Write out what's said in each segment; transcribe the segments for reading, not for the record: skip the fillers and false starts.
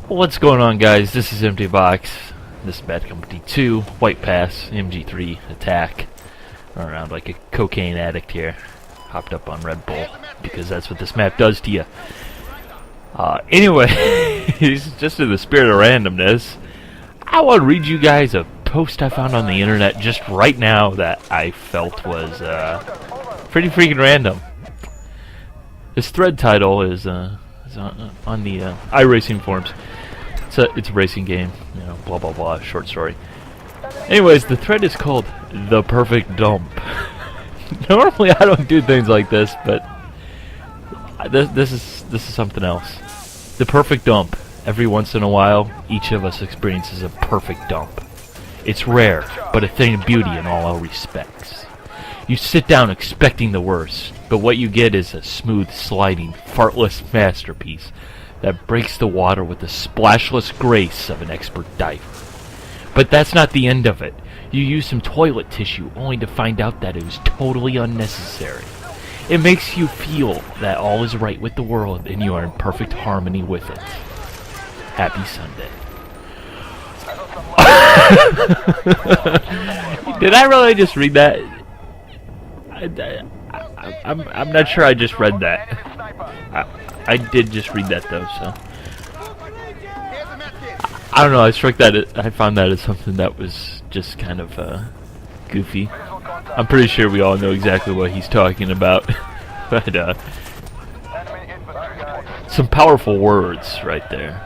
What's going on, guys? This is Empty Box. This is Bad Company 2, White Pass, MG3 attack. Around like a cocaine addict here. Hopped up on Red Bull because that's what this map does to you. Anyway, just in the spirit of randomness, I want to read you guys a post I found on the internet just right now that I felt was pretty freaking random. This thread title is on the iRacing forums. It's a racing game, you know, blah blah blah, short story. Anyways, the thread is called The Perfect Dump. Normally I don't do things like this, but this is something else. The perfect dump. Every once in a while, each of us experiences a perfect dump. It's rare, but a thing of beauty in all respects. You sit down expecting the worst, but what you get is a smooth, sliding, fartless masterpiece that breaks the water with the splashless grace of an expert diver. But that's not the end of it. You use some toilet tissue only to find out that it was totally unnecessary. It makes you feel that all is right with the world and you are in perfect harmony with it. Happy Sunday. Did I really just read that? I'm not sure I just read that. I did just read that though, so I don't know. I found that as something that was just kind of goofy. I'm pretty sure we all know exactly what he's talking about, but some powerful words right there.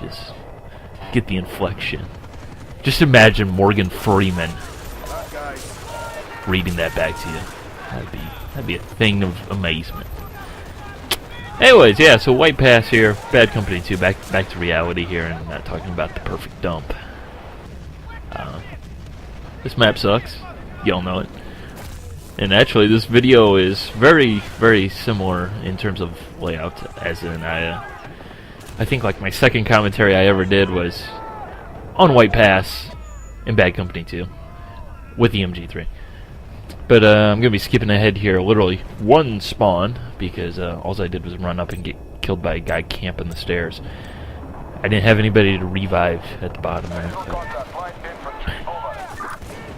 Just get the inflection. Just imagine Morgan Freeman reading that back to you. That'd be a thing of amazement. Anyways, yeah, so White Pass here, Bad Company 2, back to reality here, and not talking about the perfect dump. This map sucks. Y'all know it. And actually, this video is very, very similar in terms of layout, as in I think like my second commentary I ever did was on White Pass in Bad Company 2 with the MG3. But I'm going to be skipping ahead here literally one spawn because all I did was run up and get killed by a guy camping the stairs. I didn't have anybody to revive at the bottom there.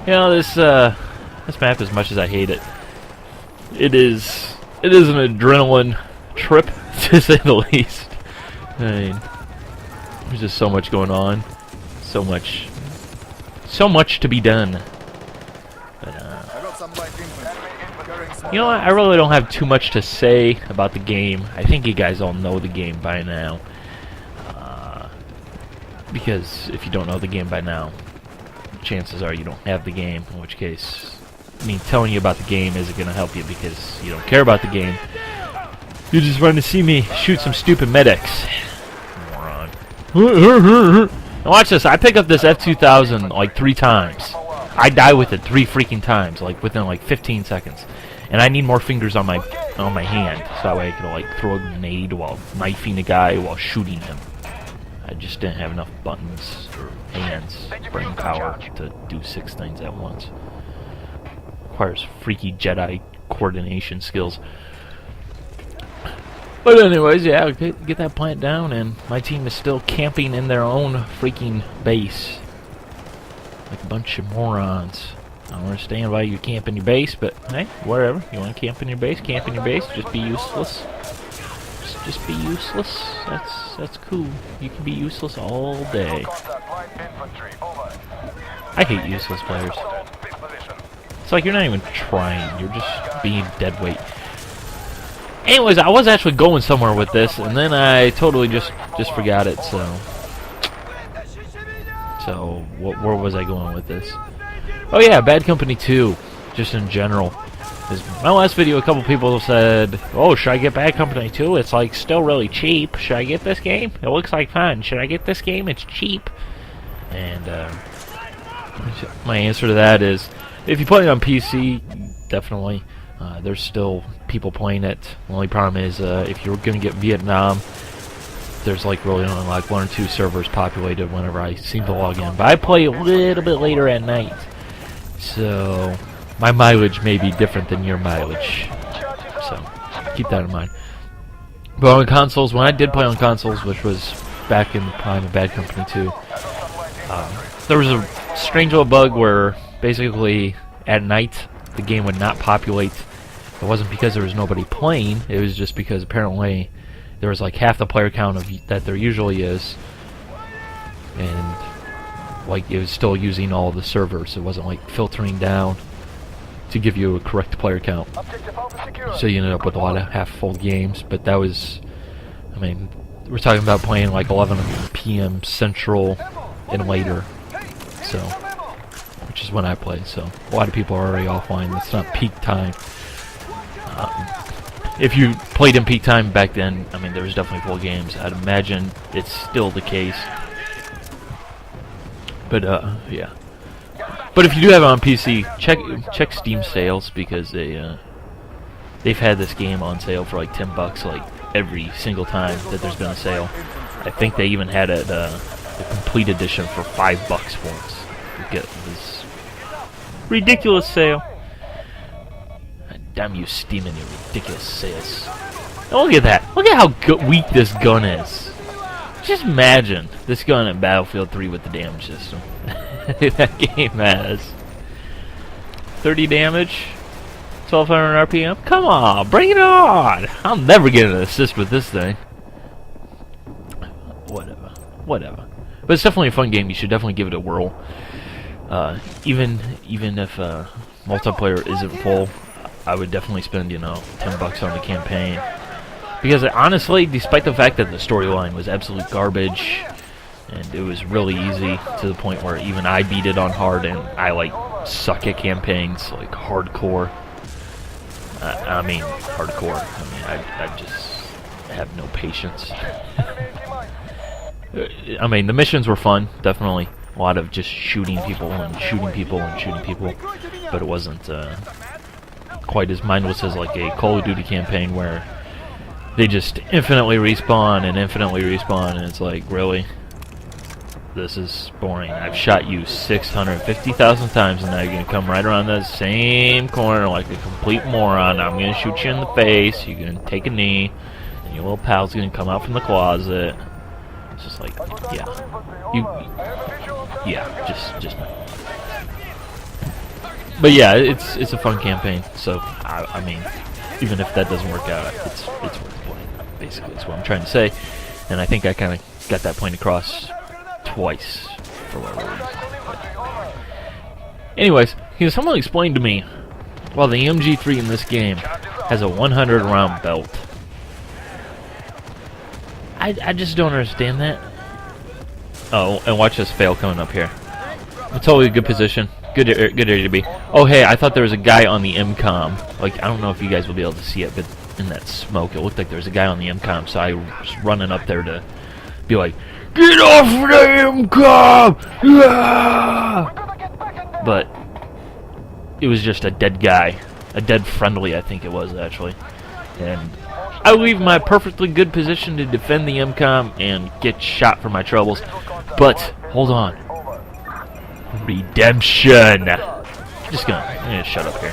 You know, this map, as much as I hate it, it is an adrenaline trip, to say the least. I mean, there's just so much going on, so much to be done. You know what, I really don't have too much to say about the game. I think you guys all know the game by now. Because if you don't know the game by now, chances are you don't have the game, in which case, me telling you about the game isn't going to help you because you don't care about the game. You just want to see me shoot some stupid medics. Moron. Now watch this, I pick up this F2000 like 3 times. I die with it 3 freaking times, like within like 15 seconds. And I need more fingers on my hand, so that way I can like throw a grenade while knifing a guy while shooting him. I just didn't have enough buttons or hands, brain power to do 6 things at once. Requires freaky Jedi coordination skills. But anyways, yeah, get that plant down, and my team is still camping in their own freaking base. Like a bunch of morons. I don't understand why you camp in your base, but hey, whatever. You want to camp in your base, camp in your base. Just be useless. Just be useless. That's cool. You can be useless all day. I hate useless players. It's like you're not even trying. You're just being dead weight. Anyways, I was actually going somewhere with this, and then I totally just forgot it. So where was I going with this? Oh yeah, Bad Company 2, just in general. My last video, a couple people said, "Oh, should I get Bad Company 2? It's like still really cheap. Should I get this game? It looks like fun. Should I get this game? It's cheap." And my answer to that is, if you play it on PC, definitely. There's still people playing it. The only problem is, if you're gonna get Vietnam, there's like really only like 1 or 2 servers populated whenever I seem to log in. But I play a little bit later at night. So, my mileage may be different than your mileage. So, keep that in mind. But on consoles, when I did play on consoles, which was back in the prime of Bad Company 2. There was a strange little bug where basically at night the game would not populate. It wasn't because there was nobody playing, it was just because apparently there was like half the player count that there usually is, and like it was still using all of the servers. It wasn't like filtering down to give you a correct player count, so you ended up with a lot of half-full games. But that was, I mean, we're talking about playing like 11 p.m. Central and later, so, which is when I play. So a lot of people are already offline. It's not peak time. If you played in peak time back then, I mean, there was definitely full games. I'd imagine it's still the case. But yeah. But if you do have it on PC, check Steam sales, because they've had this game on sale for like $10 like every single time that there's been a sale. I think they even had it the complete edition for $5 once. You get this ridiculous sale. Damn you, Steam, and your ridiculous sales. Oh, look at that! Look at how weak this gun is. Just imagine this gun in Battlefield 3 with the damage system. That game has 30 damage, 1200 RPM. Come on, bring it on! I'll never get an assist with this thing. Whatever. But it's definitely a fun game. You should definitely give it a whirl. Even if multiplayer isn't full, I would definitely spend, $10 on the campaign. Because honestly, despite the fact that the storyline was absolute garbage, and it was really easy to the point where even I beat it on hard, and I like suck at campaigns, like hardcore. I mean, hardcore. I just have no patience. I mean, the missions were fun, definitely. A lot of just shooting people and shooting people and shooting people, but it wasn't quite as mindless as like a Call of Duty campaign where they just infinitely respawn, and it's like, really? This is boring. I've shot you 650,000 times, and now you're gonna come right around that same corner like a complete moron. I'm gonna shoot you in the face, you're gonna take a knee, and your little pal's gonna come out from the closet. It's just like, just but yeah, it's a fun campaign. So I mean, even if that doesn't work out, it's worth playing. Basically, that's what I'm trying to say, and I think I kind of got that point across twice for whatever reason. But anyways, someone explained to me, well, the MG3 in this game has a 100 round belt. I just don't understand that. Oh, and watch this fail coming up here. It's totally a good position. Good area to be. Oh, hey, I thought there was a guy on the MCOM. Like, I don't know if you guys will be able to see it, but in that smoke, it looked like there was a guy on the MCOM, so I was running up there to be like, get off of the MCOM! Yeah! But it was just a dead guy. A dead friendly, I think it was, actually. And I leave my perfectly good position to defend the MCOM and get shot for my troubles. But, hold on. Redemption! I'm gonna shut up here.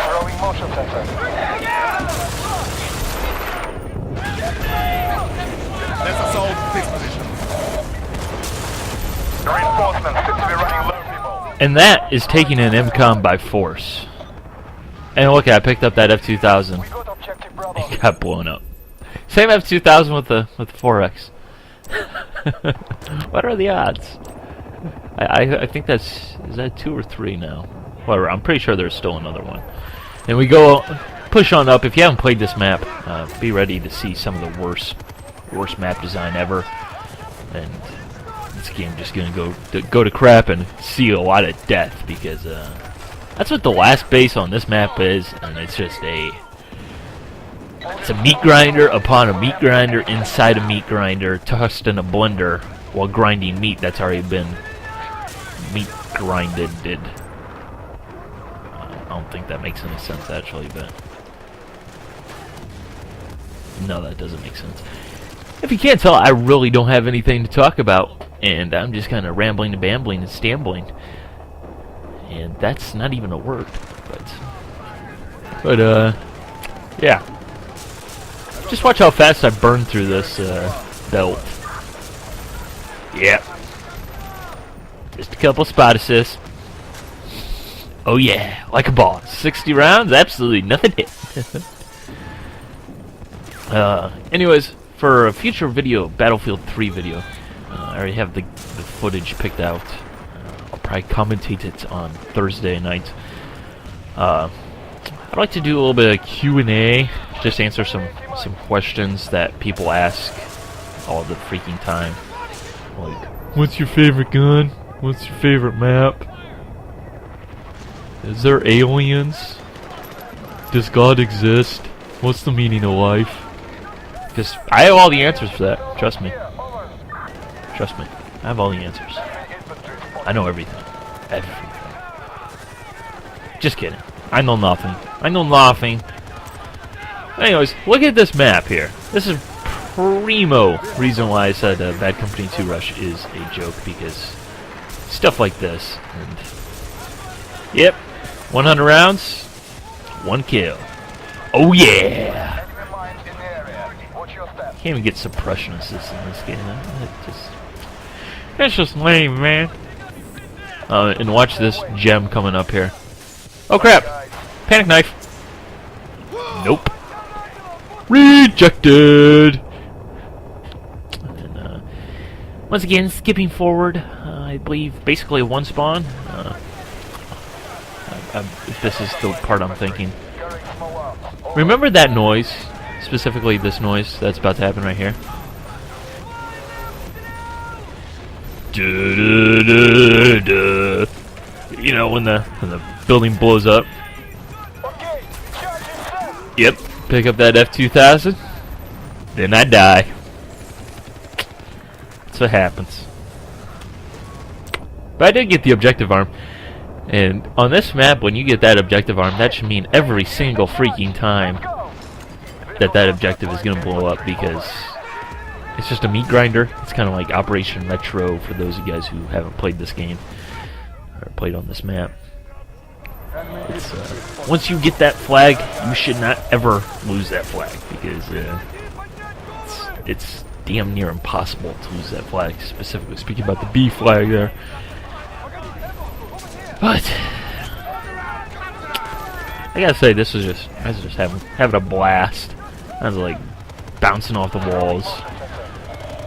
Throwing motion sensor. Let's assault this position. The reinforcements seem to be running low, people. And that is taking an MCOM by force. And look, I picked up that F2000. It got blown up. Same F2000 with the 4X. What are the odds? I think is that 2 or 3 now? Whatever. I'm pretty sure there's still another one. And we go push on up. If you haven't played this map, be ready to see some of the worst map design ever. And this game just gonna go to crap and see a lot of death, because that's what the last base on this map is, and it's just it's a meat grinder upon a meat grinder inside a meat grinder, tossed in a blender while grinding meat that's already been meat grinded. I don't think that makes any sense, actually, but no, that doesn't make sense. If you can't tell, I really don't have anything to talk about, and I'm just kind of rambling and bambling and stambling. And that's not even a word, but yeah. Just watch how fast I burn through this belt. Yep. Just a couple spot assists. Oh yeah, like a boss. 60 rounds, absolutely nothing hit. Anyways, for a future video, Battlefield 3 video, I already have the footage picked out. I'll probably commentate it on Thursday night. I'd like to do a little bit of Q&A, just answer some questions that people ask all the freaking time. Like, what's your favorite gun? What's your favorite map? Is there aliens? Does God exist? What's the meaning of life? Because I have all the answers for that. Trust me. Trust me. I have all the answers. I know everything. Everything. Just kidding. I know nothing. I know nothing. Anyways, look at this map here. This is primo reason why I said Bad Company 2 Rush is a joke, because stuff like this. And yep. 100 rounds. 1 kill. Oh yeah! Can't even get suppression assists in this game. That's just lame, man. And watch this gem coming up here. Oh crap! Panic knife. Nope. Rejected. And once again, skipping forward. I believe basically one spawn. If this is the part I'm thinking. Remember that noise? Specifically this noise that's about to happen right here. You know, when the building blows up. Yep. Pick up that F-2000. Then I die. That's what happens. But I did get the objective arm. And on this map, when you get that objective arm, that should mean every single freaking time that objective is going to blow up, because it's just a meat grinder. It's kind of like Operation Metro for those of you guys who haven't played this game or played on this map. It's, once you get that flag, you should not ever lose that flag, because it's damn near impossible to lose that flag. Specifically speaking about the B flag there. But I gotta say, I was just having a blast. I was like bouncing off the walls.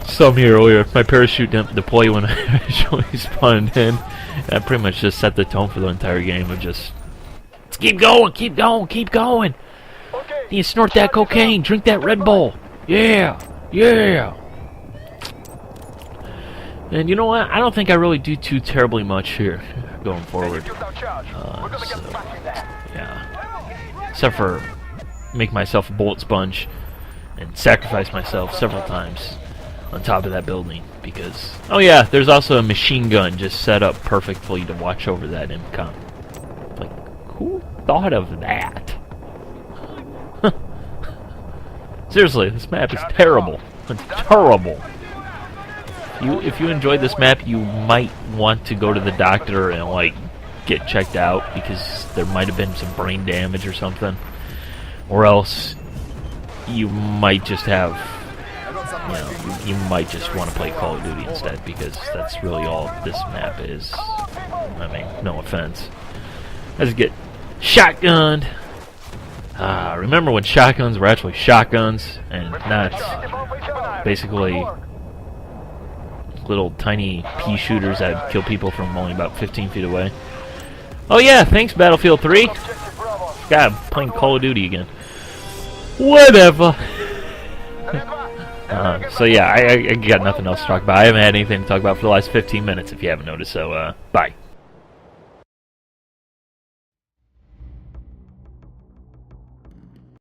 Saw me earlier. My parachute didn't deploy when I actually spawned in. And I pretty much just set the tone for the entire game of just, let's keep going, keep going, keep going. You snort that cocaine, drink that Red Bull. Yeah, yeah. And you know what? I don't think I really do too terribly much here going forward. Yeah. Except for make myself a bullet sponge and sacrifice myself several times on top of that building, because oh yeah, there's also a machine gun just set up perfectly to watch over that income. Like, who thought of that? Seriously, this map is terrible. It's terrible. If you enjoyed this map, you might want to go to the doctor and like get checked out, because there might have been some brain damage or something, or else you might just have, you know, you might just want to play Call of Duty instead, because that's really all this map is. I mean, no offense. Let's get shotgunned. Remember when shotguns were actually shotguns and not basically little tiny pea shooters that kill people from only about 15 feet away. Oh yeah, thanks Battlefield 3. God, I'm playing Call of Duty again. Whatever. So yeah, I got nothing else to talk about. I haven't had anything to talk about for the last 15 minutes, if you haven't noticed, so bye.